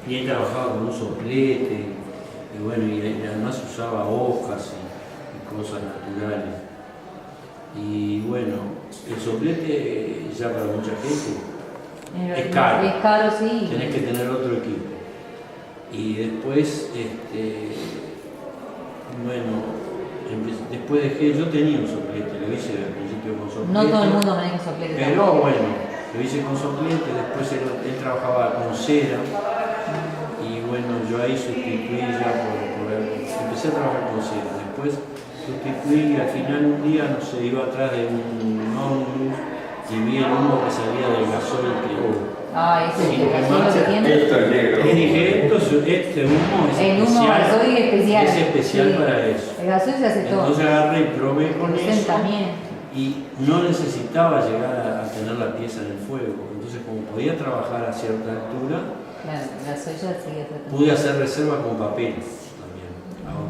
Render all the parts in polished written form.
Y él trabajaba con un soplete, y bueno, y además usaba hojas y cosas naturales. Y bueno, el soplete ya para mucha gente es caro. Es caro, sí. Tenés que tener otro equipo. Y después, bueno, después dejé, yo tenía un soplete, lo hice al principio con soplete. No todo el mundo maneja soplete. Pero bueno, lo hice con soplete, después él trabajaba con cera. Y bueno, yo ahí sustituí ya empecé a trabajar con cera. Después sustituí y al final un día, no sé, iba atrás de un ómnibus y vi el humo que salía del gasoil que... Ah, ese es el gasoil que tiene. Esto es negro. Y dije, este humo es el humo gasoil especial. Es especial sí. Para eso. El gasoil se hace todo. Entonces agarré y probé con eso. También. Y no necesitaba llegar a tener la pieza en el fuego. Entonces como podía trabajar a cierta altura, claro, el gasoil ya sigue tratando. Pude hacer reservas con papeles también. Ahora,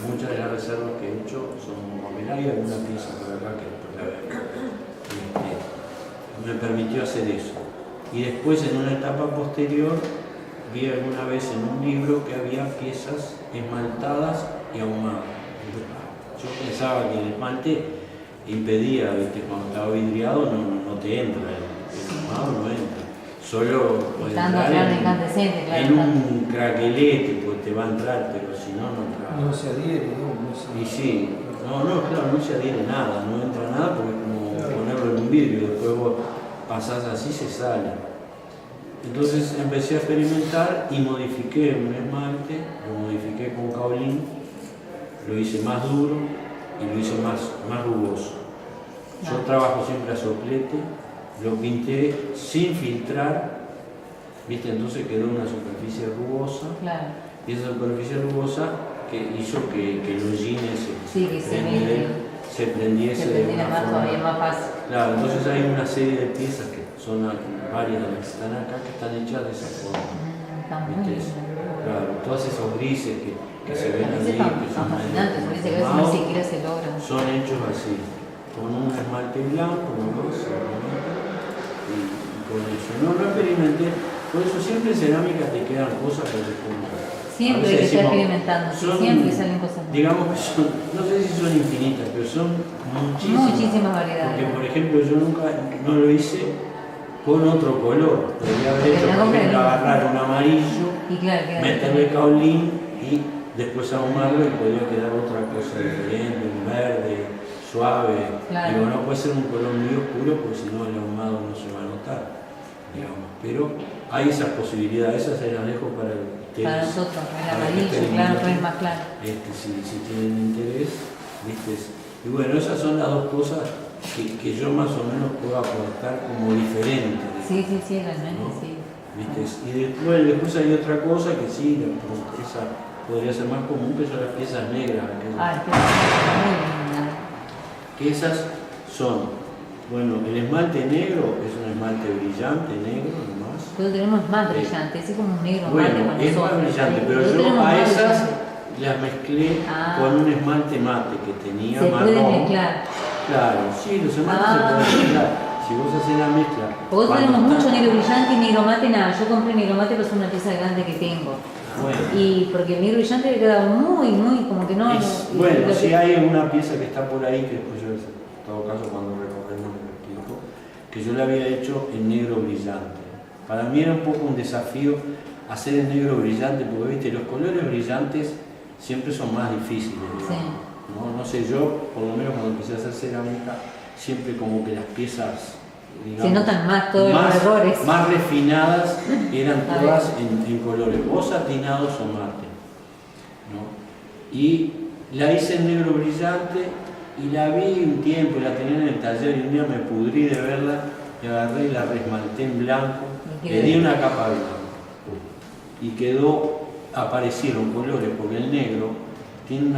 muchas de las reservas que he hecho son con papel. Hay alguna pieza por acá que me permitió hacer eso. Y después en una etapa posterior vi alguna vez en un libro que había piezas esmaltadas y ahumadas. Yo pensaba que el esmalte impedía, ¿viste? Cuando estaba vidriado no te entra, el ahumado no entra. Solo puede entrar en un craquelete, pues te va a entrar, pero si no, no entra. No se adhiere, ¿no? Y sí, claro, no se adhiere nada, no entra nada porque es como ponerlo en un vidrio, después vos pasás así, se sale. Entonces empecé a experimentar y modifiqué un esmalte, lo modifiqué con kaolin, lo hice más duro y lo hice más rugoso. Yo trabajo siempre a soplete, lo pinté sin filtrar, ¿viste? Entonces quedó una superficie rugosa. Claro. Y esa superficie rugosa que hizo que el hollín se prendiese de una forma más fácil. Claro, entonces hay una serie de piezas que son varias de las que están acá que están hechas de esa forma. Claro, todos esos grises que se ven allí, que son son hechos así, con un esmalte blanco, y con eso. No experimenté, por eso siempre en cerámica te quedan cosas que se compran. Siempre hay que estar experimentando, siempre salen cosas nuevas. Digamos que son, no sé si son infinitas, pero son muchísimas variedades. Porque, por ejemplo, yo nunca lo hice con otro color. Podría haber hecho, por ejemplo, agarrar un amarillo, meterle kaolin y después ahumarlo y podría quedar otra cosa diferente, un verde, suave. Claro. Digo, no puede ser un color muy oscuro porque si no el ahumado no se va a notar, digamos. Pero hay esas posibilidades, esas se las dejo para ustedes. Para nosotros, el amarillo, claro, pero es más claro. Si tienen interés, ¿viste? Y bueno, esas son las dos cosas que yo más o menos puedo aportar como diferentes. Sí, realmente, ¿no? Sí. ¿Viste? Y después hay otra cosa que sí, esa podría ser más común, que son las piezas negras. Que esas son, bueno, el esmalte negro es un esmalte brillante, negro nomás. Pero tenemos más brillante, es como un negro bueno, mate. es más brillante, pero yo a esas las mezclé con un esmalte mate que tenía marrón. Se puede mezclar. Claro, sí, los esmaltes se pueden mezclar. Si vos haces la mezcla. Porque tenemos mucho negro brillante y negro mate, nada. Yo compré negro mate, pero es una pieza grande que tengo. Bueno. Y porque el negro brillante le queda muy, como que no. Bueno, si hay una pieza que está por ahí, que después yo, en todo caso, cuando recorremos lo explico, que yo la había hecho en negro brillante. Para mí era un poco un desafío hacer el negro brillante, porque viste, los colores brillantes siempre son más difíciles. Sí. No sé, yo, por lo menos cuando empecé a hacer cerámica, siempre como que las piezas, digamos, se notan más todos los errores. Más refinadas eran todas en colores o satinados o mate, ¿no? Y La hice en negro brillante y la vi un tiempo, la tenía en el taller y un día me pudrí de verla y agarré y la resmalté en blanco, le di una capa blanca y aparecieron colores, porque el negro tiene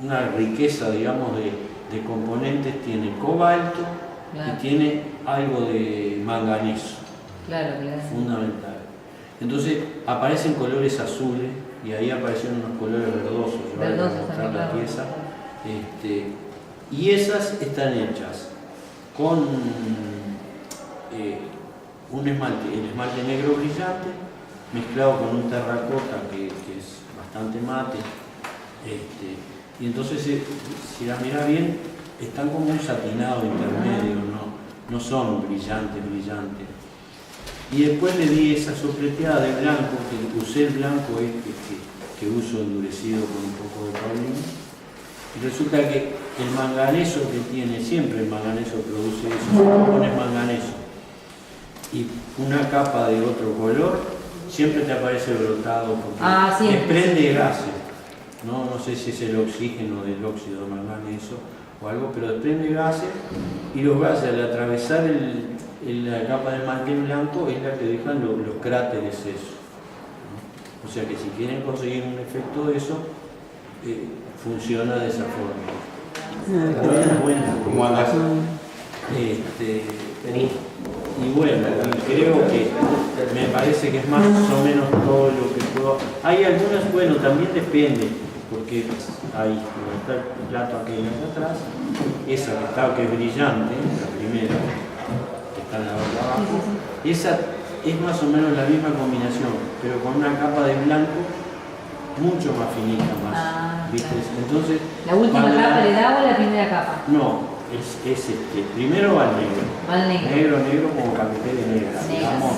una riqueza, digamos, de componentes, tiene cobalto Claro. y tiene algo de manganeso, Claro. fundamental. Entonces aparecen colores azules y ahí aparecieron unos colores verdosos. Yo voy a Verdosos mostrar también, la claro. pieza. Y esas están hechas con un esmalte, el esmalte negro brillante, mezclado con un terracota que es bastante mate. Y entonces, si las mirás bien, están como un satinado intermedio, no son brillantes. Y después le di esa sopleteada de blanco, que usé el blanco que uso endurecido con un poco de paulín. Y resulta que el manganeso que tiene, siempre el manganeso produce eso, si pones manganeso y una capa de otro color, siempre te aparece brotado porque desprende gases. No sé si es el oxígeno del óxido de manganeso o algo, pero desprende gases y los gases al atravesar la capa de esmalte blanco es la que dejan los cráteres esos. O sea que si quieren conseguir un efecto de eso, funciona de esa forma. ¿Cómo andas? Y bueno, creo que me parece que es más o menos todo lo que puedo. Hay algunas, bueno, también depende, porque ahí donde está el plato aquel acá atrás, esa que es brillante, la primera, que está en la parte de abajo, esa es más o menos la misma combinación, pero con una capa de blanco mucho más finita, ¿viste? Entonces, ¿la última capa le da o la primera capa? No, primero va el negro. Va el negro. Negro como cafetera negra, digamos,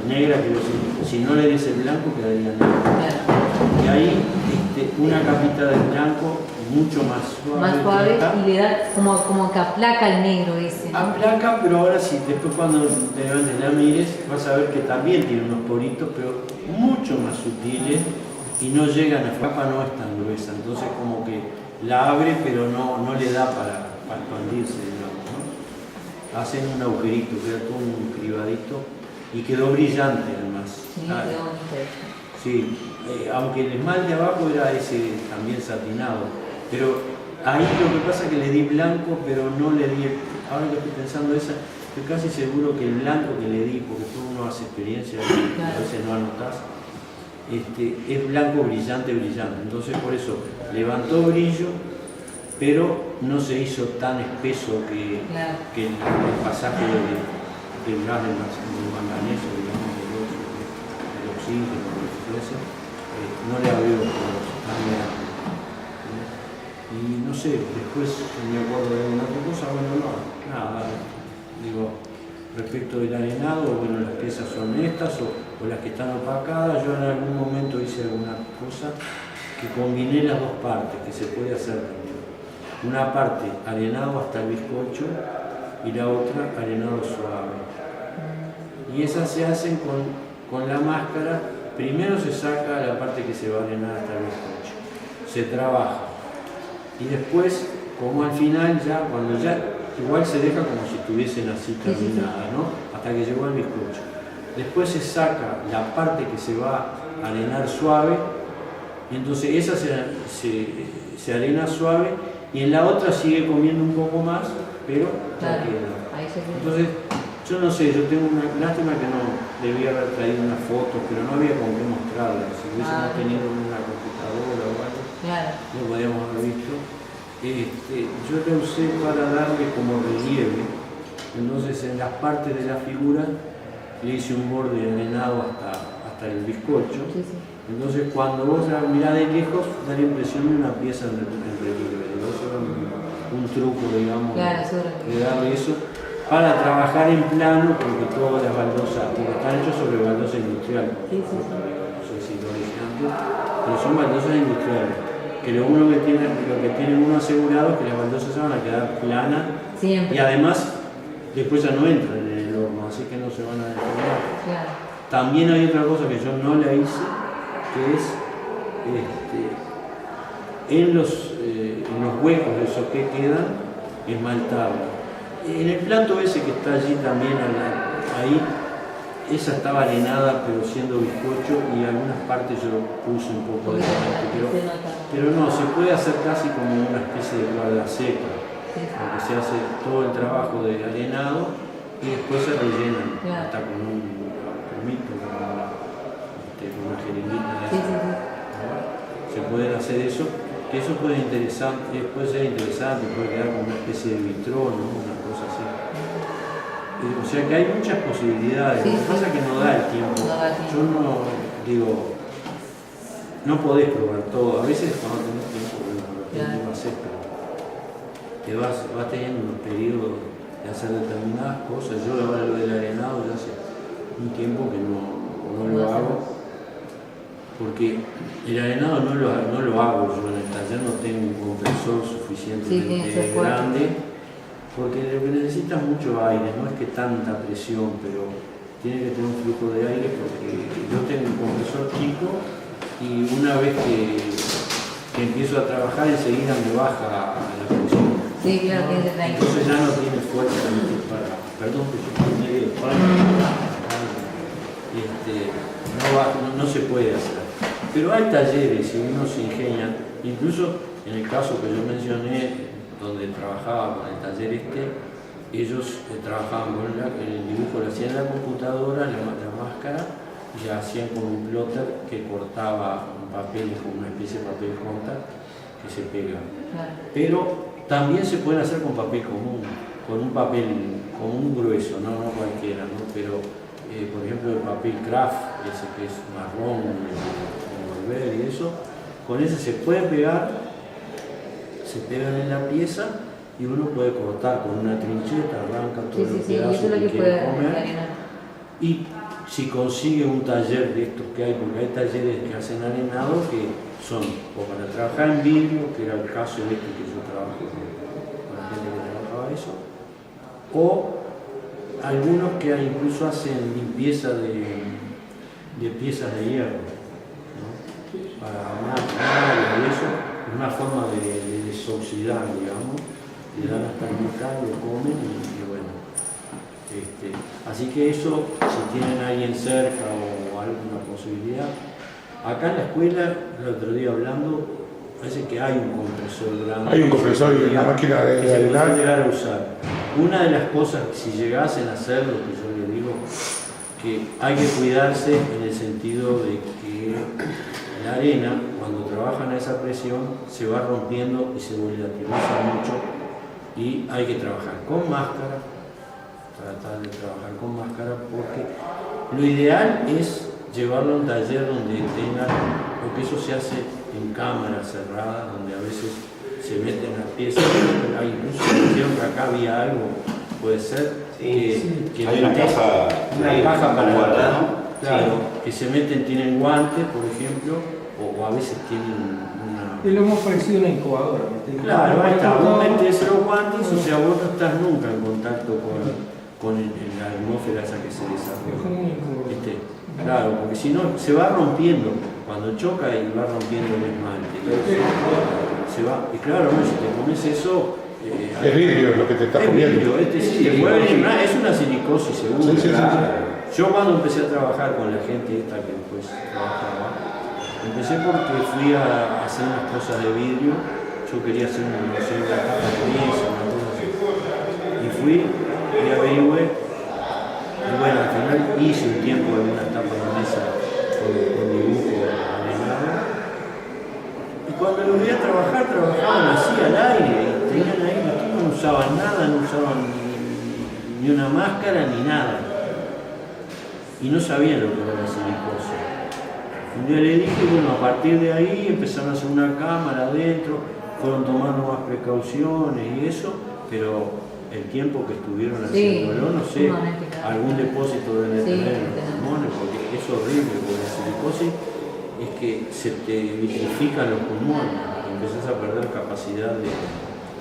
negra, pero si no le des el blanco quedaría negro. Claro. Y ahí una capita de blanco mucho más suave. Más suave y le da como que aplaca el negro ese, ¿no? Aplaca, pero ahora sí, después cuando la mires vas a ver que también tiene unos poritos, pero mucho más sutiles y no llegan a capa, no es tan gruesa, entonces como que la abre pero no le da para expandirse, digamos, ¿no? Hacen un agujerito, queda todo un cribadito y quedó brillante además. Sí, quedó bonito. Sí, aunque el esmalte de abajo era ese también satinado, pero ahí lo que pasa es que le di blanco, pero no le di, ahora que estoy pensando estoy casi seguro que el blanco que le di, porque todo uno hace experiencia y a veces no anotás, es blanco brillante, entonces por eso levantó brillo, pero no se hizo tan espeso que el pasaje del gas del manganeso, digamos, del oxígeno, no le abrió tan grande. Y no sé, después me acuerdo de alguna otra cosa, bueno, nada, digo, respecto del arenado, bueno, las piezas son estas o las que están opacadas. Yo en algún momento hice alguna cosa que combiné las dos partes, que se puede hacer también. Una parte arenado hasta el bizcocho y la otra arenado suave. Y esas se hacen con la máscara. Primero se saca la parte que se va a arenar hasta el bizcocho, se trabaja y después, como al final cuando igual se deja como si estuviesen así terminada, ¿no? Hasta que llegó al bizcocho. Después se saca la parte que se va a arenar suave y entonces esa se arena suave y en la otra sigue comiendo un poco más, pero claro, queda. ahí se ve. Entonces, yo no sé, yo tengo una lástima que no debía haber traído una foto, pero no había con qué mostrarla. Si hubiésemos tenido una computadora o algo, lo podíamos haber visto. Yo la usé para darle como relieve. Entonces, en las partes de la figura le hice un borde arenado hasta el bizcocho. Entonces, cuando vos la mirás de lejos, da la impresión de una pieza en relieve. Eso era un truco, digamos, de darle eso. Para trabajar en plano, porque todas las baldosas, porque están hechas sobre baldosa industrial. No sé si lo dije antes, pero son baldosas industriales. Que lo que tiene uno asegurado es que las baldosas se van a quedar planas. Siempre. Y además, después ya no entran en el horno, así que no se van a deformar. También hay otra cosa que yo no la hice, que es en los huecos de esos que quedan, esmaltarla. En el plato ese que está allí también, ahí, esa estaba arenada pero siendo bizcocho y en algunas partes yo puse un poco de esmalte, pero no, se puede hacer casi como una especie de cuadra seca, porque se hace todo el trabajo de arenado y después se rellenan, hasta con un cremito, con una jeringuita de eso. Se puede hacer eso, que eso puede ser interesante, puede quedar como una especie de vitrón, ¿no? Una cosa así. O sea que hay muchas posibilidades, lo que pasa es que no da el tiempo. Yo no digo, no podés probar todo, a veces cuando tenés tiempo, lo haces, pero te vas teniendo unos periodos de hacer determinadas cosas. Yo ahora lo del arenado ya hace un tiempo que no lo hago, porque el arenado no lo hago yo en el taller, no tengo un compresor suficientemente grande, porque lo que necesita es mucho aire, no es que tanta presión, pero tiene que tener un flujo de aire, porque yo tengo un compresor chico y una vez que empiezo a trabajar enseguida me baja la presión. Sí, claro, tiene que tener. Entonces ya no tiene fuerza para, perdón, que yo estoy medio de pan, no se puede hacer. Pero hay talleres y uno se ingenia, incluso en el caso que yo mencioné, donde trabajaba con el taller ellos trabajaban con el dibujo, lo hacían en la computadora, la máscara, y hacían con un plotter que cortaba un papel, como una especie de papel contact que se pega. Pero también se pueden hacer con papel común, con un papel común grueso, no cualquiera, ¿no? Pero por ejemplo el papel craft, ese que es marrón, y eso, con ese se puede pegar, se pegan en la pieza y uno puede cortar con una trincheta, arranca todos los pedazos que quiere comer. Y si consigue un taller de estos que hay, porque hay talleres que hacen arenado que son o para trabajar en vidrio, que era el caso que yo trabajo con la gente que trabajaba eso, o algunos que incluso hacen limpieza de piezas de hierro, ¿no? Para y eso, una forma de desoxidar, digamos, le dan hasta el metal, lo comen y bueno. Así que eso, si tienen a alguien cerca o alguna posibilidad, acá en la escuela, el otro día hablando, parece que hay un compresor grande. Hay un compresor y una máquina de que se puede arenado. llegar a usar. Una de las cosas, si llegasen a hacer lo que yo les digo, que hay que cuidarse en el sentido de que la arena, cuando trabajan a esa presión, se va rompiendo y se volatiliza mucho y hay que trabajar con máscara, tratar de trabajar con máscara, porque lo ideal es llevarlo a un taller donde tengan, porque eso se hace en cámaras cerradas, donde a veces se meten las piezas, hay incluso dijeron que acá había algo, puede ser, que hay una caja para guardar, ¿no? Claro, que se meten, tienen guantes, por ejemplo, o a veces tienen una... Es lo más parecido a una incubadora. Claro, ahí está, vos metés los guantes, o sea, vos no estás nunca en contacto con la atmósfera esa que se desarrolla. Claro, porque si no, se va rompiendo, cuando choca y va rompiendo el esmalte. Se va, y claro, no, si te comes eso... es vidrio lo que te estás comiendo. Vidrio, sí, es una silicosis seguro. Sí. Yo cuando empecé a trabajar con la gente esta que después trabajaba, empecé porque fui a hacer unas cosas de vidrio. Yo quería hacer una capa de pieza, una cosa así. Y fui y averigüé. Y bueno, al final hice un tiempo en una tapa de mesa con dibujo arenado. Y cuando los vi a trabajar, trabajaban así al aire. Y tenían ahí, los tipos no usaban nada, no usaban ni una máscara ni nada. Y no sabían lo que era la silicosis. Un día le dije, bueno, a partir de ahí empezaron a hacer una cámara adentro, fueron tomando más precauciones y eso, pero el tiempo que estuvieron haciéndolo, no sé, algún depósito deben tener en los pulmones, porque es horrible, porque la silicosis es que se te vitrifican los pulmones, empezás a perder capacidad de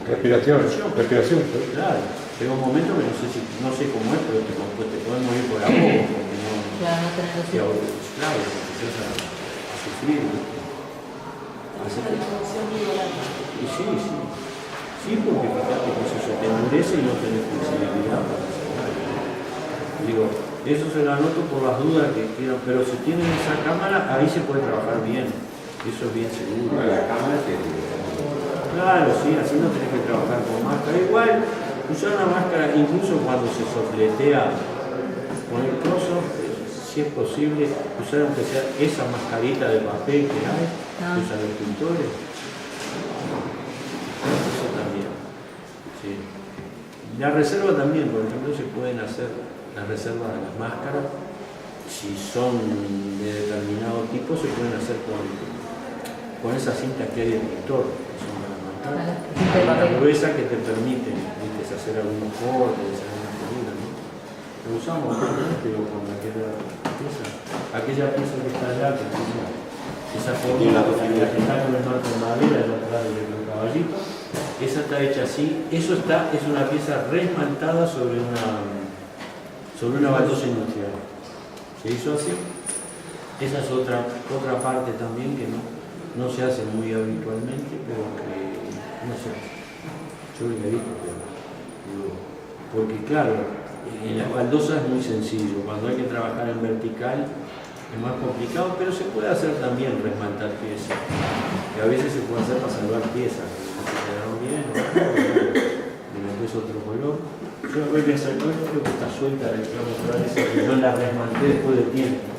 Respiración. Claro, llega un momento que no sé cómo es, pero te pueden morir por la boca, porque no... Claro, no tenés Claro, empezás a sufrir. Así que, y sí, sí. Sí, porque fíjate que eso se te endurece y no tenés flexibilidad para hacer. Digo, eso se lo anoto por las dudas que quieran, pero si tienen esa cámara, ahí se puede trabajar bien. Eso es bien seguro. Bueno, la cámara se... Claro, sí, así no tenés que trabajar con máscara. Igual, usar una máscara, incluso cuando se sopletea con el coso, si es posible, usar aunque sea esa mascarita de papel que hay, que usan los pintores. Eso también. Sí. La reserva también, por ejemplo, se pueden hacer las reservas de las máscaras. Si son de determinado tipo, se pueden hacer con esas cintas que hay de pintor, que son para marcar. La gruesa que te permiten, ¿viste? Hacer algunos cortes, algunas figuras, ¿no? Lo usamos pero con aquella pieza que está allá, que tiene esa forma, la que está con el marco de madera, allá atrás del caballito, esa está hecha así. Eso es una pieza resmaltada sobre una baldosa industrial. Se hizo así. Esa es otra parte también que no se hace muy habitualmente, pero que no sé, yo lo he visto, porque claro, en las baldosas es muy sencillo, cuando hay que trabajar en vertical es más complicado, pero se puede hacer también resmaltar piezas, que a veces se puede hacer para salvar piezas, que se quedaron bien, y después otro color. Yo voy a hacer esto, creo que está suelta de la mostrar esa, que yo la resmalté después de tiempo.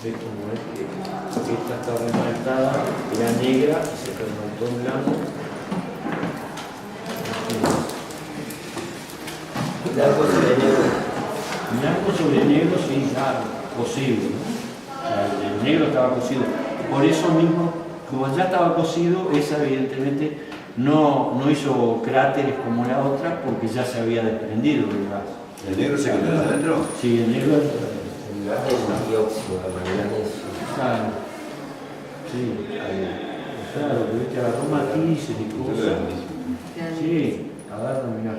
Ves cómo es que esta está remaltada, era negra y se remaltó en blanco. Blanco sobre negro. Blanco sobre negro, sí, ya cocido, ¿no? O sea, el negro estaba cocido. Por eso mismo, como ya estaba cocido, esa evidentemente no hizo cráteres como la otra porque ya se había desprendido del gas. ¿El negro se quedó adentro? Sí, el negro. El gas es dióxido, el manganeso. Claro. Sí. Claro, que viste, agarró matices y cosas. Sí, agarra, mirá.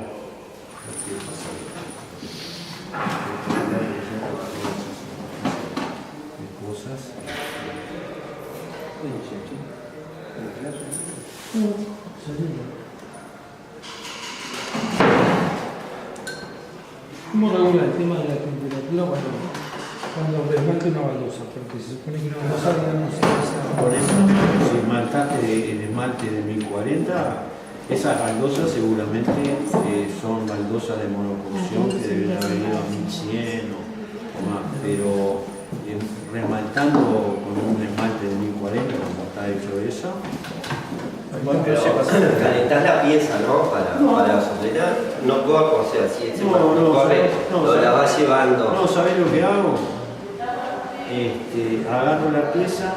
Cosas. ¿Cómo regula el tema de la temperatura cuando desmalte una baldosa? Porque se supone que una baldosa no se hace. Por eso, si esmaltaste el esmalte de 1040, esas baldosas seguramente son baldosas de monoporción que deben haber ido a 1100 o más, pero remaltando con un esmalte de 1040, como está hecho eso, Pero calentás la pieza, ¿no? Para sopletar. No corre, o sea, si ese corre, la vas llevando. No, ¿sabés lo que hago? Agarro la pieza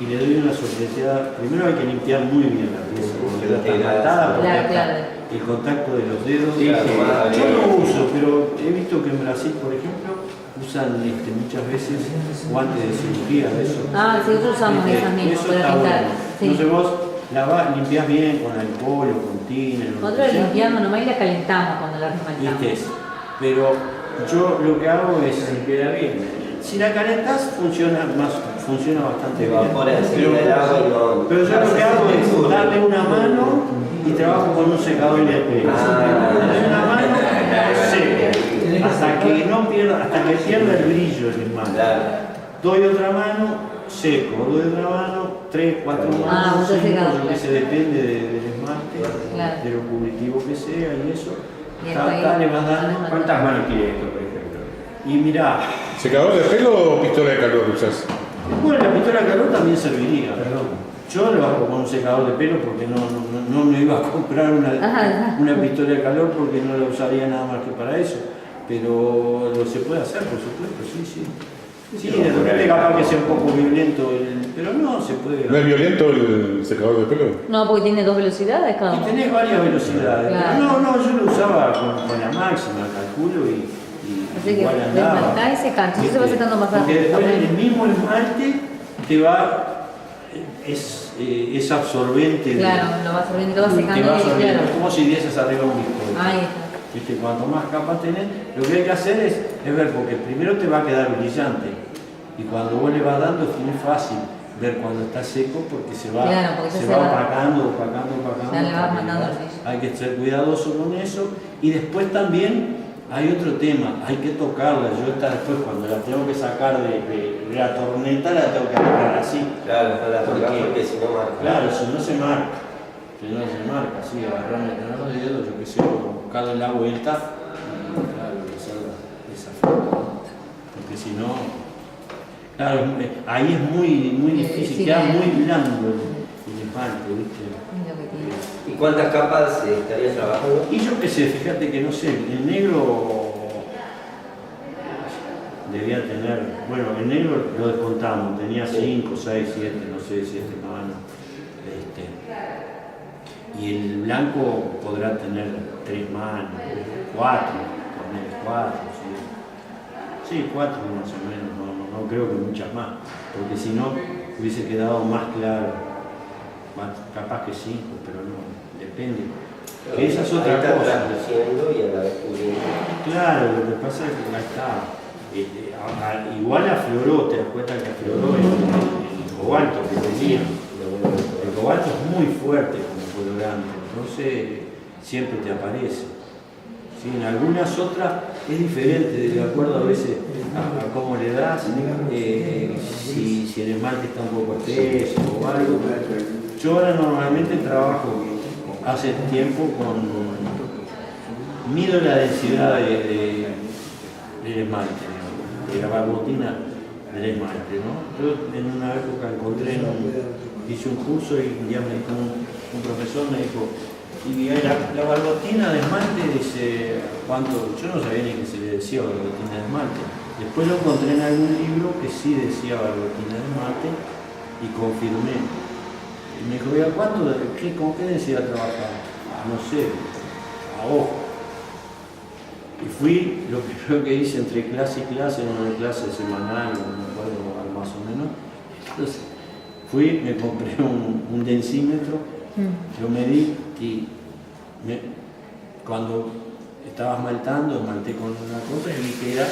y le doy una sopleteada. Primero hay que limpiar muy bien la pieza, porque está esmaltada, porque Claro. el contacto de los dedos. Sí, Yo no uso, pero he visto que en Brasil, por ejemplo, usan muchas veces guantes de cirugía de eso. Ah, sí, nosotros usamos ¿Viste? esas mismas Eso para está pintar. bueno. Sí. Entonces vos limpiás bien con alcohol o con tiner. o lo Nosotros que sea. limpiamos nomás y la calentamos cuando la remaltamos. ¿Viste? Pero yo lo que hago es queda bien. Si la calentas funciona bastante bien. Evapora enseguida el agua y no. Pero yo lo que hago es darle una mano y trabajo con un secador de pelo. Le doy una mano seco, hasta que pierda el brillo el esmalte. Doy otra mano seco, doy otra mano, 3, 4 manos, otro 5, secador, lo que claro. se depende del esmalte, Claro. de lo cubritivo que sea y eso. Y después Le vas dando. ¿Cuántas manos tiene esto, por ejemplo? Y mirá, ¿Secador de pelo o pistola de calor usas? bueno, la pistola de calor también serviría. Yo lo hago con un secador de pelo porque no me iba a comprar una pistola de calor porque no la usaría nada más que para eso. Pero lo se puede hacer, por supuesto, sí. Sí, de repente capaz que sea un poco violento, pero no, se puede. ¿No es violento el secador de pelo? No, porque tiene 2 velocidades cada Y uno. tenés varias velocidades. Claro. Pero no, yo lo usaba con la máxima, calculo, y Así que igual andaba. desmaltás y se cansa, eso se va sacando más Porque rápido. después el mismo esmalte te va, es es absorbente. Claro, lo va absorbiendo, lo va secando te va y absorbiendo. claro. Es como si dieses arriba un bizcocho. Ahí está. ¿Viste? Cuanto más capas tenés, lo que hay que hacer es ver, porque primero te va a quedar brillante. Y cuando vos le vas dando, es muy fácil ver cuando está seco porque se va, Claro, porque se se va va- opacando. Ya le vas matando el brillo. Hay que ser cuidadoso con eso. Y después también hay otro tema, hay que tocarla. Yo esta después cuando la tengo que sacar de la torneta, la tengo que agarrar así. Claro, para tocar Porque- porque si no marca. Claro, si no se marca. Si no se marca, así, agarrarme con los dedos, yo que sé, buscarle la vuelta, y claro, hacerla de esa forma, ¿no? Porque si no, claro, ahí es muy difícil, Sí, queda claro. muy blando el esmalte, ¿viste? Es lo que tiene. ¿Y cuántas capas estarías trabajando? Y yo qué sé, fíjate que no sé, el negro debía tener, bueno, el negro lo descontamos, tenía 5, 6, 7, no sé, 7 manos. Y el blanco podrá tener 3 manos, 4, poner 4, sí, 4 más o menos, no creo que muchas más, porque si no hubiese quedado más claro, capaz que 5, pero no, depende. Que esa es otra Ahí está cosa. transluciendo y a la vez cubriendo. Claro, lo que pasa es que acá está. Igual afloró, te das cuenta que afloró el cobalto que tenía. El cobalto es muy fuerte como colorante, entonces siempre te aparece. ¿Sí? En algunas otras es diferente, de acuerdo a veces a cómo le das, si el esmalte está un poco espeso o algo. Yo ahora normalmente trabajo hace tiempo mido la densidad del esmalte, digamos, de la barbotina del esmalte, ¿no? Yo en una época hice un curso y un día me dijo un profesor, me dijo, y la barbotina de esmalte dice, ¿cuánto? Yo no sabía ni que se le decía barbotina de esmalte. Después lo encontré en algún libro que sí decía barbotina de esmalte y confirmé. Y me dijo, oiga, ¿con qué densidad trabajar? No sé, a ojo. Y fui, lo primero que hice entre clase y clase, en una clase semanal, no me acuerdo más o menos. Entonces, me compré un densímetro, lo medí y cuando estaba esmalté con una cosa y vi que era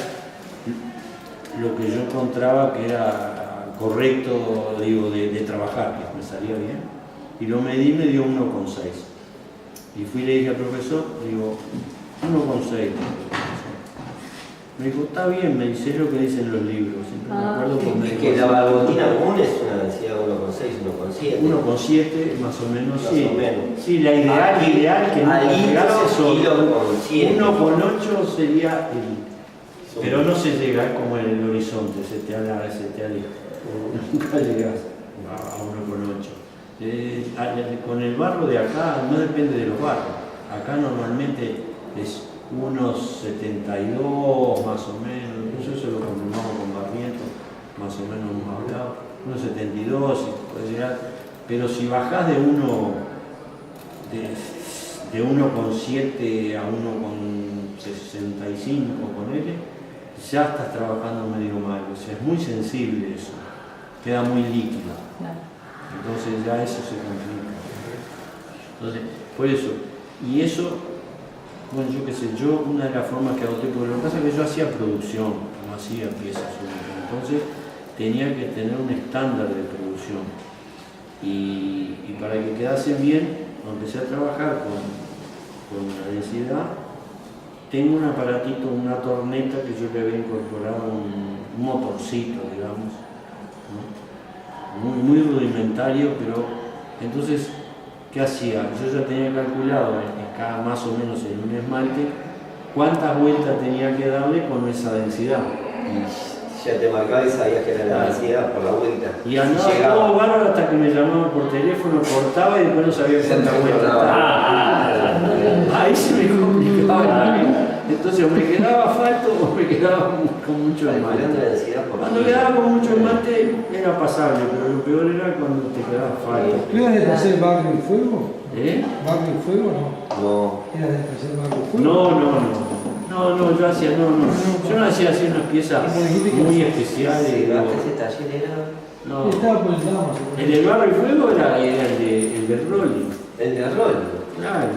lo que yo encontraba que era correcto, digo, de trabajar, que me salía bien. Y lo medí y me dio 1,6. Y fui y le dije al profesor, digo, 1,6. Me dijo, está bien, me dice lo que dicen los libros. Siempre me acuerdo porque Es que la barbotina común es una densidad de 1,6, 1,7. 1,7 más o menos, Más sí. o menos. Sí, la ideal que no al llegase son hilo con 100. 1,8 sería pero no se llega, es como en el horizonte, se te aleja. Nunca llegas a 1,8. Con el barro de acá, no depende de los barros. Acá normalmente es 1,72 más o menos, incluso eso lo confirmamos con Barriento, más o menos hemos hablado, 1,72 si puede llegar, pero si bajás de 1,7 a 1,65 con él, ya estás trabajando medio mal, o sea, es muy sensible eso, queda muy líquido, entonces ya eso se complica. Entonces, por eso, y eso, bueno, yo qué sé, una de las formas que adopté, porque lo que pasa es que yo hacía producción, no hacía piezas únicas, entonces tenía que tener un estándar de producción, y para que quedase bien, empecé a trabajar con la densidad. Tengo un aparatito, una torneta que yo le había incorporado un motorcito, digamos, ¿no? muy rudimentario, pero entonces, ¿qué hacía? Yo ya tenía calculado más o menos en un esmalte cuántas vueltas tenía que darle con esa densidad. Ya te marcaba y sabías que era la densidad por la vuelta. Y andaba todo bárbaro hasta que me llamaban por teléfono, cortaba y después no sabía cuántas vueltas daba. Ahí se me complicaba. Entonces o me quedaba falto o me quedaba con mucho esmalte. Cuando quedaba con mucho esmalte era pasable, pero lo peor era cuando te quedaba falto. ¿Tú eras de hacer barrio y fuego? ¿Eh? ¿Barrio y fuego no? No. ¿Eras de hacer barrio y fuego? No, no, yo hacía, no. Yo no hacía así unas piezas muy especiales. Sí, digo, ese taller era no. Estaba por el lado más. El del barro y fuego era el del rolling. el de rol. Claro.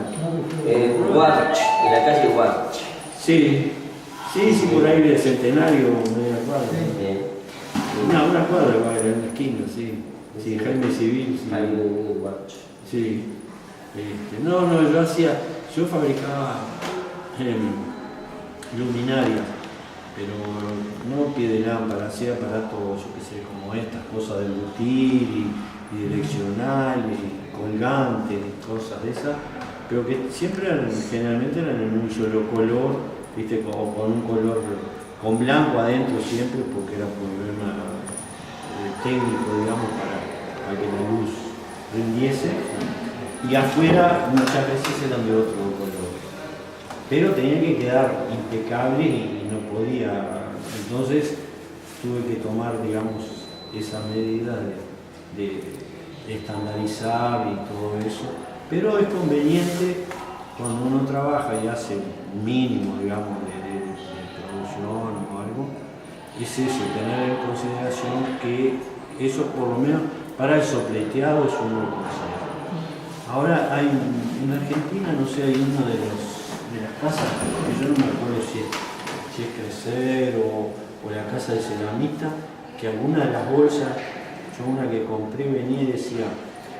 Warch, en la calle Warch. Sí, por ahí del Centenario, media cuadra. Una cuadra va en la esquina, sí. Sí, Jaime Civil, sí. Jaime Warch. Sí. No, yo fabricaba luminarias, pero no pie de lámpara, hacía aparatos, yo qué sé, como estas cosas de embutir y direccionales, colgantes, cosas de esas, pero que siempre generalmente eran en un solo color, viste, como con un color con blanco adentro siempre, porque era problema técnico, digamos, para que la luz rindiese. Y afuera muchas veces eran de otro color. Pero tenía que quedar impecable y no podía. Entonces tuve que tomar, digamos, esa medida de estandarizar y todo eso. Pero es conveniente cuando uno trabaja y hace un mínimo, digamos, de producción o algo, es eso, tener en consideración que eso por lo menos para el sopleteado es uno consejo. Ahora hay en Argentina, no sé, hay uno de las casas, que yo no me acuerdo si es Crecer o la casa de ceramista, que alguna de las bolsas, yo una que compré venía y decía,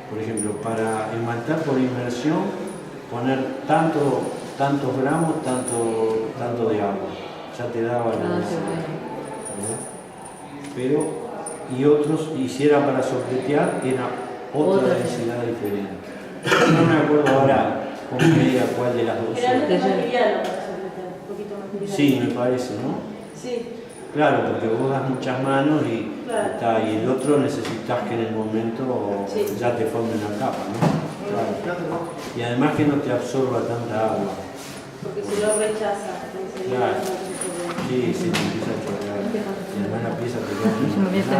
por ejemplo, para esmaltar por inmersión, poner tantos gramos, tanto de agua. Ya te daba la densidad. Pero, y otros, y si era para sopletear, era otra densidad diferente. No me acuerdo ahora con medida cuál de las dos. Era lo que más liviano para sopletear, un poquito más liviano. Sí, me parece, ¿no? Sí. Claro, porque vos das muchas manos y, Claro. y el otro necesitas que en el momento Sí. ya te forme una capa, ¿no? Claro. Y además que no te absorba tanta agua. Porque si lo rechaza, Claro. Sí, te empieza a chorrear. Y además la pieza te queda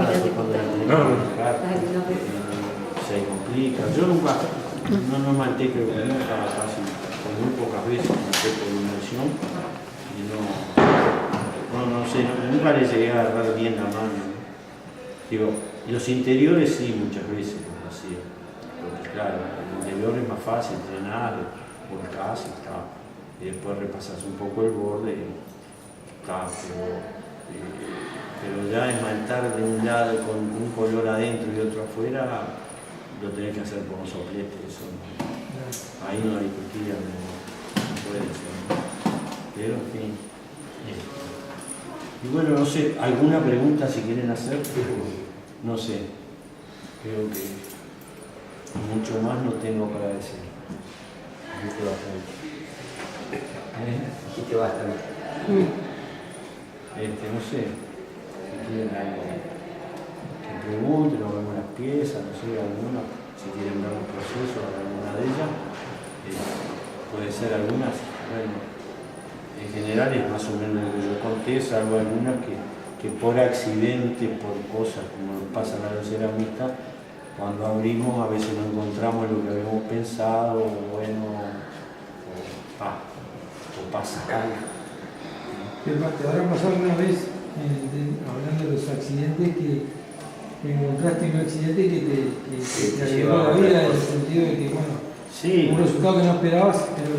nada, después cuando la tenés que dejar, se complica. Yo nunca, no malté, creo que nunca casi, muy pocas veces malté por inmersión y no sé, nunca le llegué a agarrar bien la mano. Digo, los interiores sí muchas veces los hacía, porque claro, el interior es más fácil entrenar, volcás y está, y después repasas un poco el borde y está, pero ya esmaltar de un lado con un color adentro y otro afuera, lo tenés que hacer por un soplete, eso ahí no discutía, no puede ser, ¿no? Pero en fin. Y bueno, no sé, ¿alguna pregunta si quieren hacer? No sé, creo que mucho más no tengo para decir. Dijiste bastante. No sé, si quieren algo que pregunten o algunas piezas, no sé, alguna, si quieren ver un proceso de alguna de ellas, puede ser algunas, bueno, en general es más o menos lo que yo conté, salvo algunas que por accidente, por cosas como pasa en la ceramista, cuando abrimos a veces no encontramos lo que habíamos pensado, o pasa algo. ¿Te habrá pasado alguna vez, hablando de los accidentes, que encontraste un accidente que te alegró la vida, en el sentido de que, bueno, Sí. un resultado que no esperabas, pero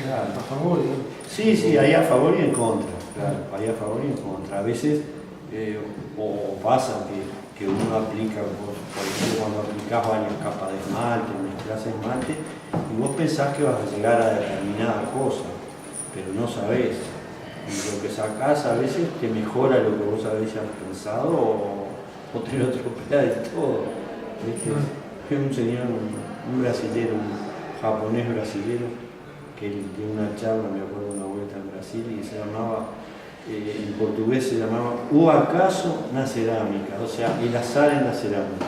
Claro. a favor, digamos? Sí, hay a favor y en contra, claro, hay a favor y en contra. A veces o pasa que uno aplica, por ejemplo, cuando aplicás varias capas de esmalte, mezclas esmalte, y vos pensás que vas a llegar a determinada cosa, pero no sabés. Y lo que sacás a veces te mejora lo que vos habéis pensado o te lo tropea de todo. ¿Viste? Fue un señor, un brasilero, un japonés brasilero, que dio una charla, me acuerdo, una vuelta en Brasil, y se llamaba, en portugués se llamaba O acaso na cerámica, o sea, el azar en la cerámica.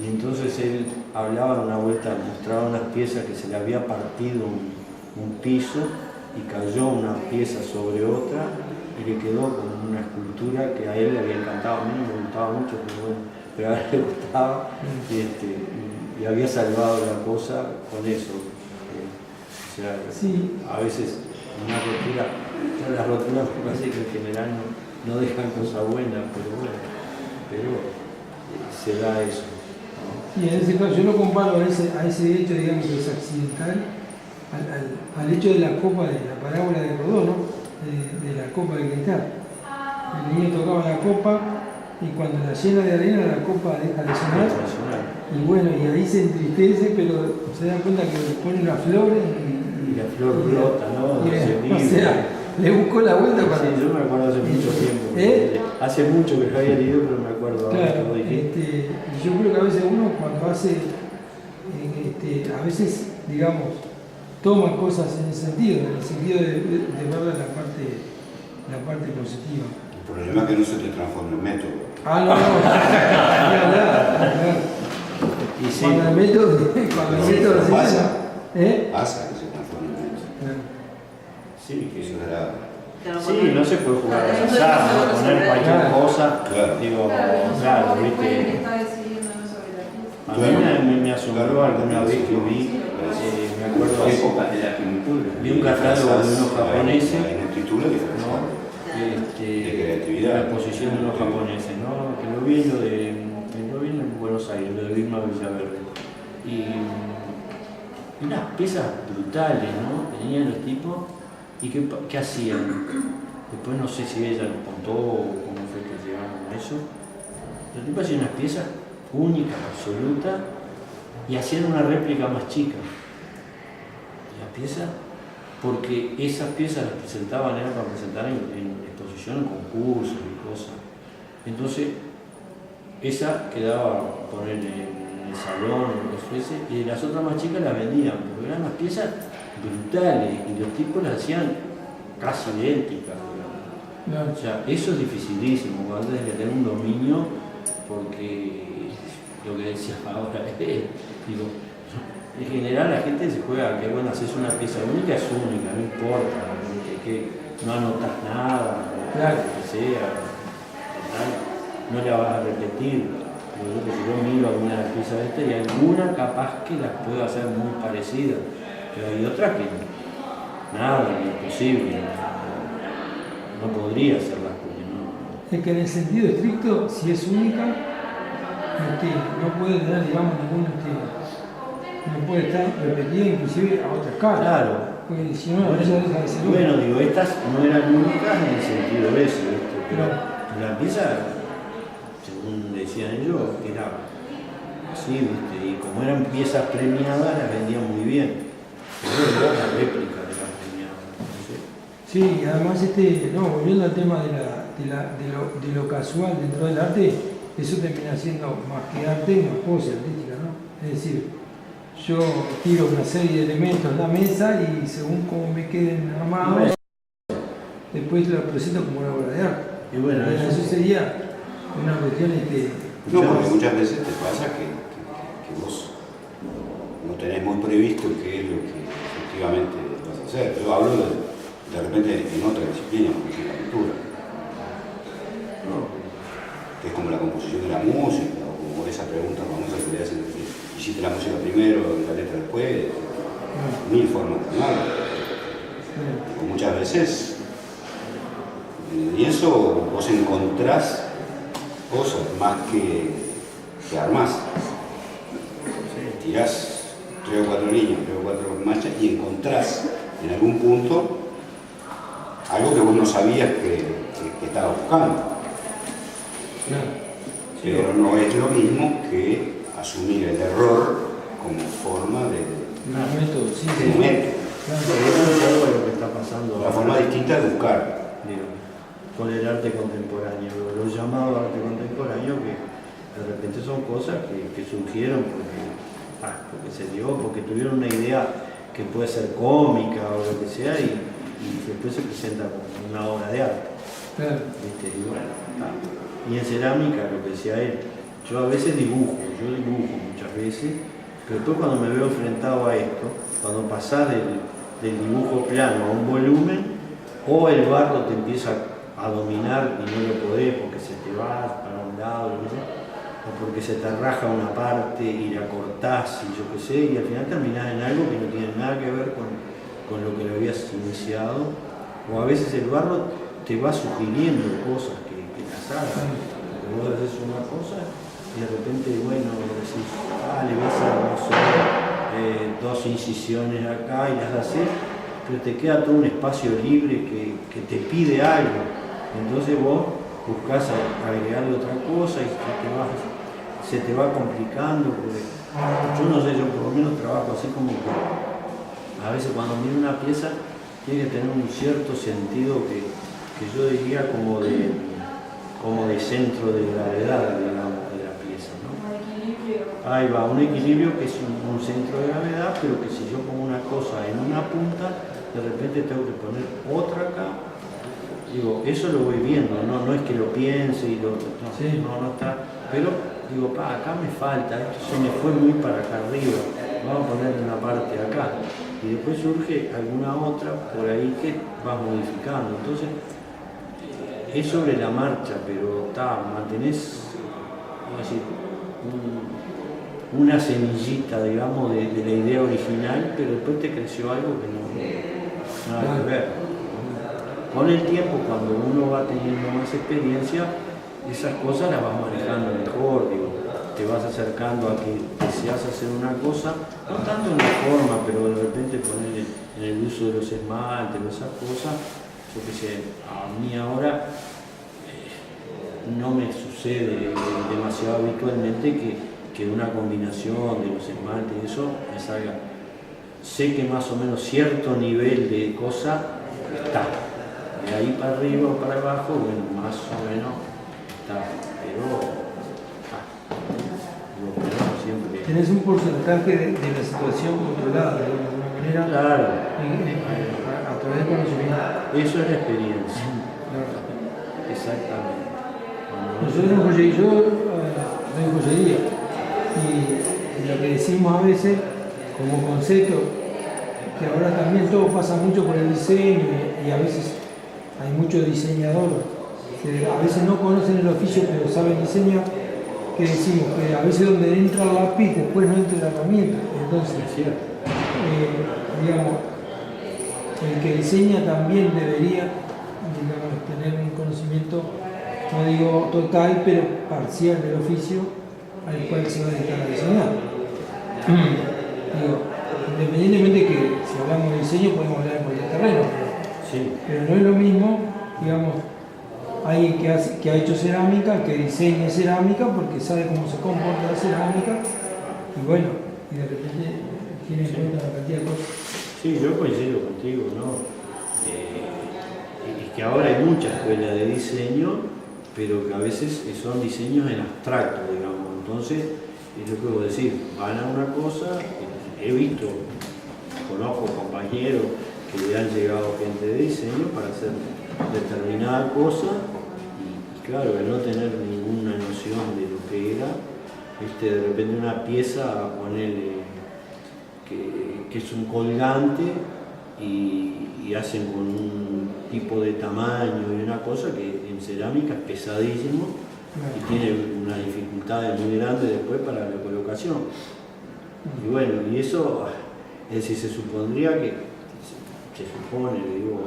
Y entonces él hablaba de una vuelta, mostraba unas piezas que se le había partido un piso y cayó una pieza sobre otra y le quedó como una escultura que a él le había encantado. A mí no me gustaba mucho, pero a él le gustaba y había salvado la cosa con eso. O sea, Sí. a veces una rotura. Claro, las roturas me parece que en general no dejan cosa buena, pero bueno, se da eso. Y en ese caso yo lo comparo a ese hecho, digamos, que es accidental, al hecho de la copa, de la parábola de Rodó, ¿no? De la copa de cristal. El niño tocaba la copa y cuando la llena de arena la copa deja de sonar. Y bueno, y ahí se entristece, pero se da cuenta que le pone una flor Y la flor brota, ¿no? o sea, le buscó la vuelta para... Sí, yo me acuerdo hace mucho tiempo. Hace mucho que lo había leído, pero me acuerdo ahora que Claro, lo dijiste. y yo creo que a veces uno cuando hace, a veces, digamos, toma cosas en el sentido de ver la parte positiva. El problema es que no se te transforma en método. Ah, no, no. Y sí, Cuando el método se pasa. ¿eh? Pasa que se transforma en método. sí, que Eso era... sí, no se puede jugar al azar, ¿no? Poner cualquier Claro. cosa. Claro. Digo, claro, viste. A mí me asombró alguna vez que vi, me acuerdo de Épocas de la pintura. vi un catálogo de unos japoneses, En escritura y ¿no? de creatividad. La exposición de los japoneses, ¿no? Que lo vi en Buenos Aires, lo de Vilma Villaverde. Y unas piezas brutales, ¿no? Que tenían los tipos y ¿qué hacían? Después no sé si ella nos contó o cómo fue que llegaron a eso. Los tipos hacían unas piezas únicas, absolutas, y hacían una réplica más chica de la pieza, porque esas piezas las presentaban, eran para presentar en exposición, en concursos y cosas. Entonces, esa quedaba poner en el salón, lo que fuese, y las otras más chicas las vendían, porque eran unas piezas brutales, y los tipos las hacían casi idénticas, digamos. O sea, eso es dificilísimo, cuando tienes que tener un dominio, porque lo que decía ahora es, digo, en general la gente se juega que bueno, haces una pieza única, es única, no importa, que no anotas nada, Claro. lo que sea, total, no la vas a repetir. Yo miro alguna de las piezas de esta y alguna capaz que las puedo hacer muy parecidas, pero hay otras que nada, imposible, no podría hacerlas porque no. Es que en el sentido estricto, si es única, no puede tener, digamos, no puede estar repetida inclusive a otra escala. Claro. Porque si no, la pieza deja de ser única. Bueno, digo, estas no eran únicas en el sentido de eso, ¿viste? Pero la pieza, según decían ellos, era así, ¿viste? Y como eran piezas premiadas, las vendían muy bien. Pero era la réplica de las premiadas, no sé. Sí, y además, volviendo al tema de lo casual dentro del arte, eso termina siendo más que arte, una pose artística, ¿no? Es decir, yo tiro una serie de elementos en la mesa y según cómo me queden armados, después lo presento como una obra de arte. Y bueno, Eso sería una cuestión No, porque muchas veces te pasa que vos no tenés muy previsto qué es lo que efectivamente vas a hacer. Yo hablo de repente en otra disciplina, como es la pintura. Que es como la composición de la música, o como esa pregunta famosa que le hacen, hiciste la música primero y la letra después, mil formas de llamarlo. O muchas veces, y eso vos encontrás cosas más que armás. Tirás 3 o 4 líneas, 3 o 4 manchas y encontrás en algún punto algo que vos no sabías que estabas buscando. Pero no es lo mismo que asumir el error como forma de método, sí, método. Eso es algo de lo que está pasando Una ahora, forma distinta de buscar. digo, con el arte contemporáneo, lo llamado arte contemporáneo, que de repente son cosas que surgieron porque se dio, porque tuvieron una idea que puede ser cómica o lo que sea, y después se presenta como una obra de arte. Claro. ¿Viste? Y bueno, y en cerámica, lo que decía él, yo a veces dibujo muchas veces, pero después cuando me veo enfrentado a esto, cuando pasás del dibujo plano a un volumen, o el barro te empieza a dominar y no lo podés porque se te va para un lado, o porque se te raja una parte y la cortás y yo qué sé, y al final terminás en algo que no tiene nada que ver con con lo que lo habías iniciado, o a veces el barro te va sugiriendo cosas que las hagas. Porque vos haces una cosa y de repente, bueno, decís, le vas a hacer 2 incisiones acá y las haces, pero te queda todo un espacio libre que te pide algo. Entonces vos buscás agregarle otra cosa y se te va complicando. Porque yo no sé, yo por lo menos trabajo así como que a veces cuando miro una pieza tiene que tener un cierto sentido que yo diría como de centro de gravedad, digamos, de la pieza, ¿no? Ahí va, un equilibrio que es un centro de gravedad, pero que si yo pongo una cosa en una punta, de repente tengo que poner otra acá. Digo, eso lo voy viendo, no es que lo piense y lo otro, no está, pero digo, acá me falta, esto se me fue muy para acá arriba, vamos a poner una parte acá. Y después surge alguna otra por ahí que vas modificando. Entonces, es sobre la marcha, pero mantenés, vamos a decir, una semillita, digamos, de la idea original, pero después te creció algo que no nada que ver. Con el tiempo, cuando uno va teniendo más experiencia, esas cosas las vas manejando mejor, digo, te vas acercando a que deseas hacer una cosa, no tanto en la forma, pero de repente poner en el uso de los esmaltes, esas cosas, yo qué sé, a mí ahora no me sucede demasiado habitualmente que una combinación de los esmaltes y eso me salga. Sé que más o menos cierto nivel de cosa está. De ahí para arriba o para abajo, bueno, más o menos está, pero siempre. Tenés un porcentaje de la situación controlada de alguna manera. Claro. A través del conocimiento. Eso es la experiencia. Claro. Exactamente. Nosotros en joyería, yo doy joyería y lo que decimos a veces como concepto, que ahora también todo pasa mucho por el diseño y a veces hay muchos diseñadores que a veces no conocen el oficio pero saben diseñar, que decimos que a veces donde entra el lápiz después no entra la herramienta. Entonces, digamos, el que diseña también debería, digamos, tener un conocimiento, no digo total, pero parcial del oficio al cual se va a dedicar a diseñar. Digo, independientemente de que si hablamos de diseño podemos hablar en cualquier terreno, pero no es lo mismo, digamos, alguien que ha hecho cerámica, que diseña cerámica porque sabe cómo se comporta la cerámica y bueno, y de repente tiene en cuenta la cantidad de cosas. Sí, yo coincido contigo, ¿no? Es que ahora hay muchas escuelas de diseño, pero que a veces son diseños en abstracto, digamos. Entonces, es lo que puedo decir, van a una cosa, he visto, conozco compañeros que le han llegado gente de diseño para hacer determinada cosa y claro, al no tener ninguna noción de lo que era, de repente una pieza a ponerle que es un colgante y hacen con un tipo de tamaño y una cosa que en cerámica es pesadísimo y tiene una dificultad muy grande después para la colocación. Y bueno, y eso, es decir, se supondría que, se supone, digo,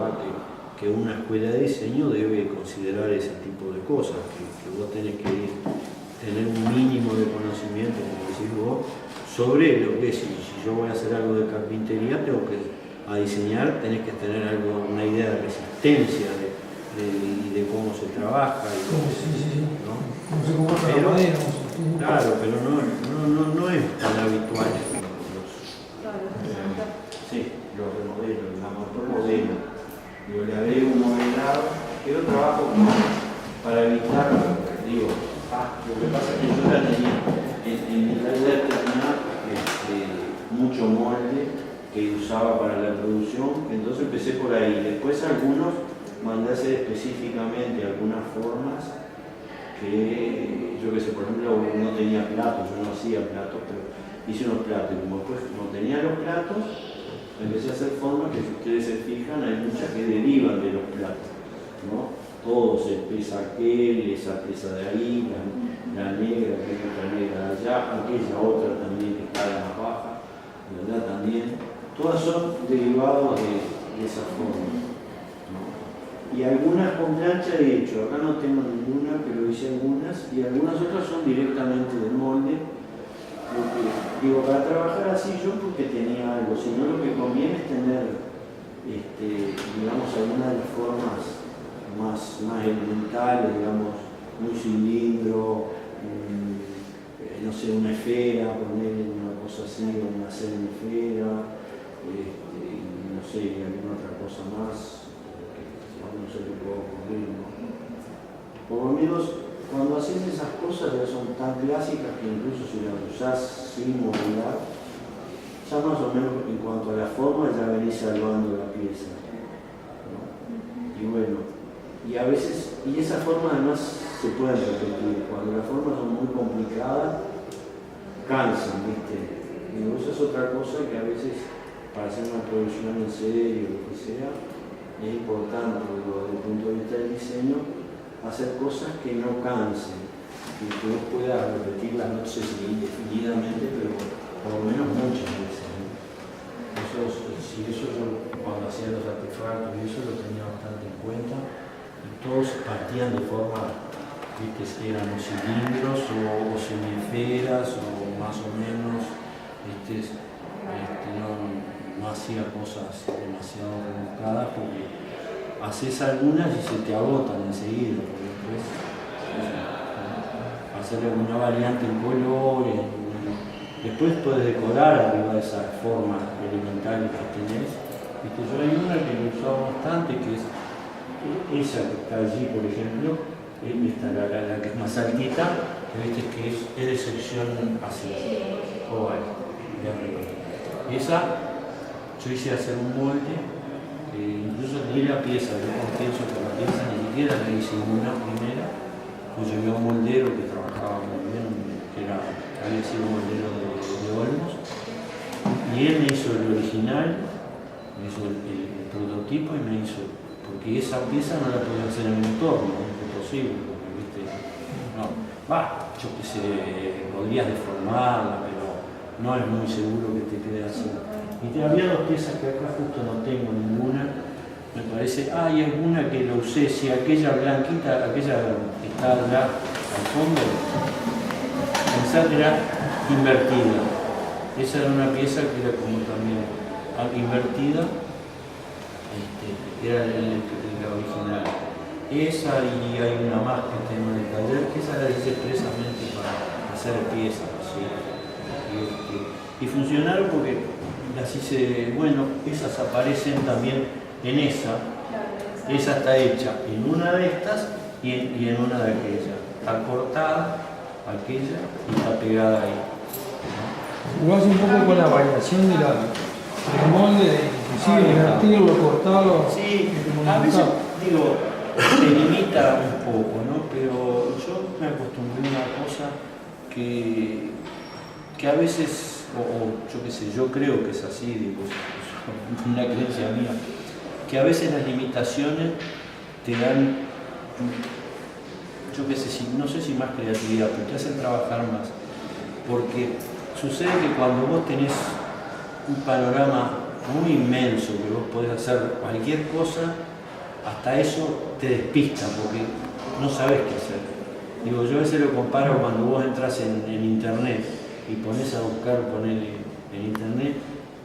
que una escuela de diseño debe considerar ese tipo de cosas, que vos tenés que tener un mínimo de conocimiento, como decís vos, sobre lo que es. Si yo voy a hacer algo de carpintería, tengo que a diseñar, tenés que tener una idea de resistencia y de cómo se trabaja. ¿No? Cómo se comporta la madera. Claro, pero no es tan habitual los remodelos, la motormodelo. Yo le agrego un modelado, que yo trabajo para evitar, digo, lo que pasa es que yo ya tenía en mi taller tenía mucho molde que usaba para la producción, entonces empecé por ahí. Después algunos mandé a hacer específicamente algunas formas que, yo qué sé, por ejemplo, no tenía platos, yo no hacía platos, pero hice unos platos y como después no tenía los platos, empecé a hacer formas que si ustedes se fijan hay muchas que derivan de los platos, ¿no? Todo se pesa aquel, esa pieza de ahí, la negra, aquella otra negra de allá, aquella otra también que está de más baja, ¿verdad? También. todas son derivados de esa forma, ¿no? Y algunas con plancha he hecho, acá no tengo ninguna, pero hice algunas, y algunas otras son directamente del molde. Porque, digo, para trabajar así yo porque tenía algo, si no lo que conviene es tener, digamos, alguna de las formas más elementales, digamos, un cilindro, no sé, una esfera, poner una cosa así, una semiesfera, no sé, alguna otra cosa más que a uno se le puede ocurrir, ¿no? Por lo menos cuando haces esas cosas ya son tan clásicas que incluso si las usás sin modular, ya más o menos en cuanto a la forma ya venís salvando la pieza, ¿no? Y bueno, y a veces, y esa forma además se puede repetir, cuando las formas son muy complicadas, cansan, ¿viste? Y eso es otra cosa que a veces para hacer una producción en serio o lo que sea, es importante, digo, desde el punto de vista del diseño, hacer cosas que no cansen, que vos puedas repetirlas, no sé si indefinidamente, pero por lo menos muchas veces, ¿no? Si eso yo cuando hacía los artefactos y eso lo tenía bastante en cuenta, y todos partían de forma, ¿viste? Eran o cilindros o semiesferas o más o menos, no hacía cosas demasiado rebuscadas porque haces algunas y se te agotan enseguida, porque después hacer alguna variante en colores, después puedes decorar arriba de esas formas elementales que tenés. ¿Viste? Yo hay una que me usaba bastante, que es esa que está allí, por ejemplo, esta, la que es más altita, que viste que es de sección así, oval, de arriba. Y esa, yo hice hacer un molde, incluso ni la pieza, yo pienso que la pieza ni siquiera la hice una primera, pues llevé a un moldero que trabajaba muy bien, que había sido moldero de Olmos, y él me hizo el original, me hizo el prototipo y me hizo, porque esa pieza no la podía hacer en mi entorno, es imposible, porque viste, no, yo que sé, podrías deformarla, pero no es muy seguro que te quede así. Y había dos piezas que acá justo no tengo ninguna, me parece, hay alguna que lo usé, si aquella blanquita, aquella que está allá al fondo, pensá que era invertida. Esa era una pieza que era como también invertida, que era la original. Esa y hay una más que tengo en el taller, que esa la hice expresamente para hacer piezas, ¿sí? Y funcionaron porque las hice, bueno, esas aparecen también en esa está hecha en una de estas y en una de aquellas. Está cortada aquella y está pegada ahí. Jugás un poco con la variación del molde, inclusive invertirlo, cortarlo. Sí, a veces digo, se limita un poco, ¿no? Pero yo me acostumbré a una cosa que a veces, o yo qué sé, yo creo que es así, digo, es una creencia mía, que a veces las limitaciones te dan, yo qué sé, no sé si más creatividad, pero te hacen trabajar más. Porque sucede que cuando vos tenés un panorama muy inmenso, que vos podés hacer cualquier cosa, hasta eso te despista, porque no sabés qué hacer. Digo, yo a veces lo comparo cuando vos entras en internet y pones a buscar, ponele en internet,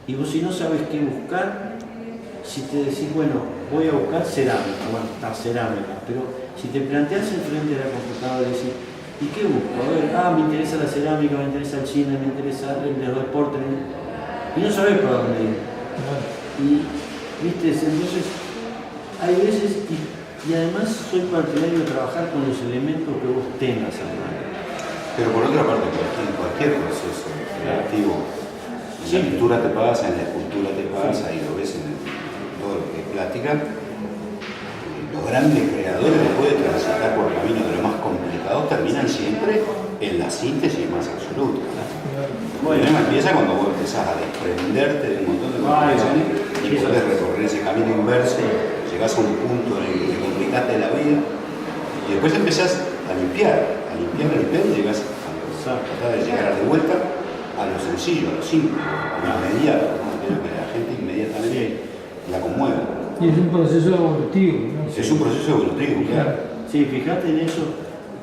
y vos si no sabés qué buscar, si te decís, bueno, voy a buscar cerámica, bueno, está cerámica, pero si te planteas enfrente de la computadora y decís, ¿y qué busco? A ver, me interesa la cerámica, me interesa el cine, me interesa el deporte, y no sabés para dónde ir. Y, viste, entonces, hay veces, y además soy partidario de trabajar con los elementos que vos tengas a mano. Pero por otra parte, cualquier proceso creativo, en la pintura te pasa, en la escultura te pasa, y lo ves en todo lo que es plástica, los grandes creadores, después de transitar por caminos de lo más complicado, terminan siempre en la síntesis más absoluta, ¿no? El problema empieza cuando vos empezás a desprenderte de un montón de complicaciones y podés recorrer ese camino inverso, llegás a un punto en el que te complicaste la vida y después empezás a limpiar y llegás a tratar de llegar de vuelta a lo sencillo, a lo simple, a lo inmediato, ¿no? Que la gente directamente la conmueve. Y es un proceso evolutivo, ¿no? Es un proceso evolutivo, claro. Sí, fíjate en eso,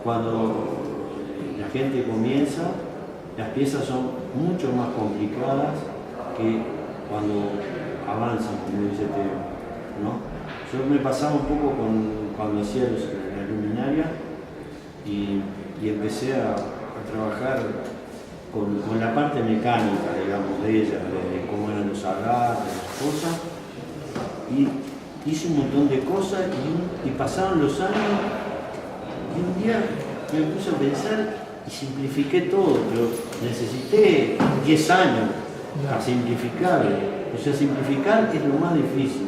cuando la gente comienza, las piezas son mucho más complicadas que cuando avanzan, como dice Teo, ¿no? Yo me pasaba un poco cuando hacía la luminaria y empecé a trabajar con la parte mecánica, digamos, de ella, de cómo eran los agarres, las cosas, y hice un montón de cosas y pasaron los años y un día me puse a pensar y simplifiqué todo, pero necesité 10 años a simplificar. O sea, simplificar es lo más difícil.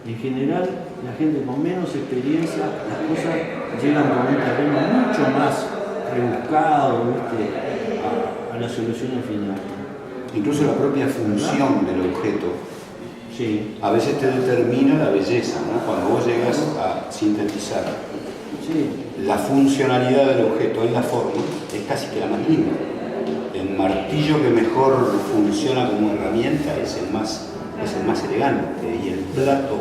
En general, la gente con menos experiencia, las cosas llegan a un terreno mucho más rebuscado, ¿viste? A las soluciones finales. Incluso la propia función del objeto Sí, a veces te determina la belleza, ¿no? Cuando vos llegas a sintetizar sí, la funcionalidad del objeto en la forma, es casi que la más linda. El martillo que mejor funciona como herramienta es el más elegante, y el plato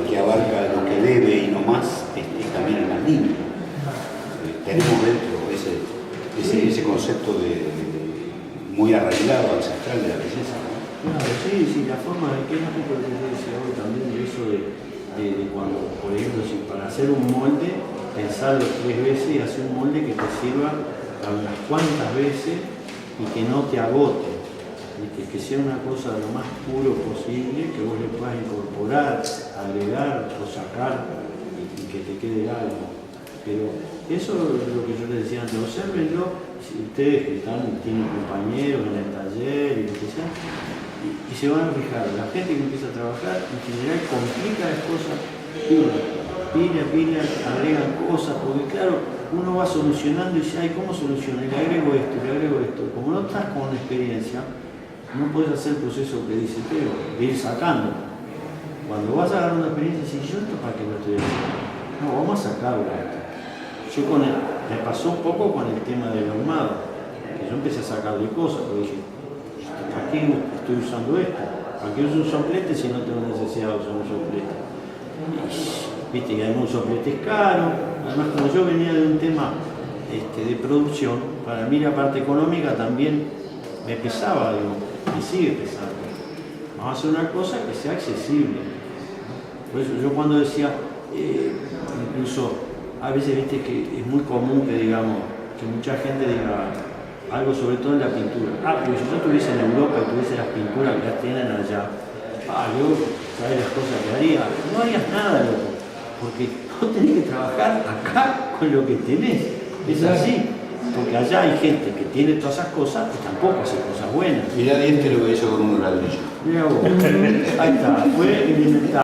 que abarca lo que debe y no más es también el más lindo. Tenemos dentro ese concepto muy arraigado, ancestral de la belleza, ¿no? claro, sí, la forma de que es un poco lo que yo decía hoy también, de eso de cuando, por ejemplo, si para hacer un molde, pensarlo 3 veces y hacer un molde que te sirva a unas cuantas veces y que no te agote, ¿viste? Que sea una cosa lo más puro posible, que vos le puedas incorporar, agregar o sacar y que te quede algo. Pero eso es lo que yo les decía antes, obsérvenlo, si ustedes que tienen compañeros en el taller y lo que sea, y se van a fijar, la gente que empieza a trabajar en general complica las cosas, pila, agregan cosas, porque claro, uno va solucionando y dice, ay, ¿cómo soluciono? Le agrego esto. Como no estás con experiencia, no puedes hacer el proceso que dice Teo, de ir sacando. Cuando vas a dar una experiencia, dices, ¿yo esto para qué lo estoy haciendo? No, vamos a sacarlo. Yo me pasó un poco con el tema del ahumado, que yo empecé a sacar de cosas, porque dije, ¿para qué estoy usando esto? ¿Para qué uso un soplete si no tengo necesidad de usar un soplete? Viste, y además un soplete es caro. Además, como yo venía de un tema de producción, para mí la parte económica también me pesaba, digo, me sigue pesando. Vamos a hacer una cosa que sea accesible. Por eso yo cuando decía, incluso a veces viste que es muy común que digamos, que mucha gente diga algo sobre todo en la pintura. Pero si yo estuviese en Europa y tuviese las pinturas que las tienen allá, yo, ¿sabes las cosas que haría? No harías nada, loco, porque vos tenés que trabajar acá con lo que tenés. Es así, porque allá hay gente que tiene todas esas cosas y tampoco hace cosas buenas. Mirá Diente lo que hizo con un ladrillo. Mirá vos, ahí está, fue el inventado.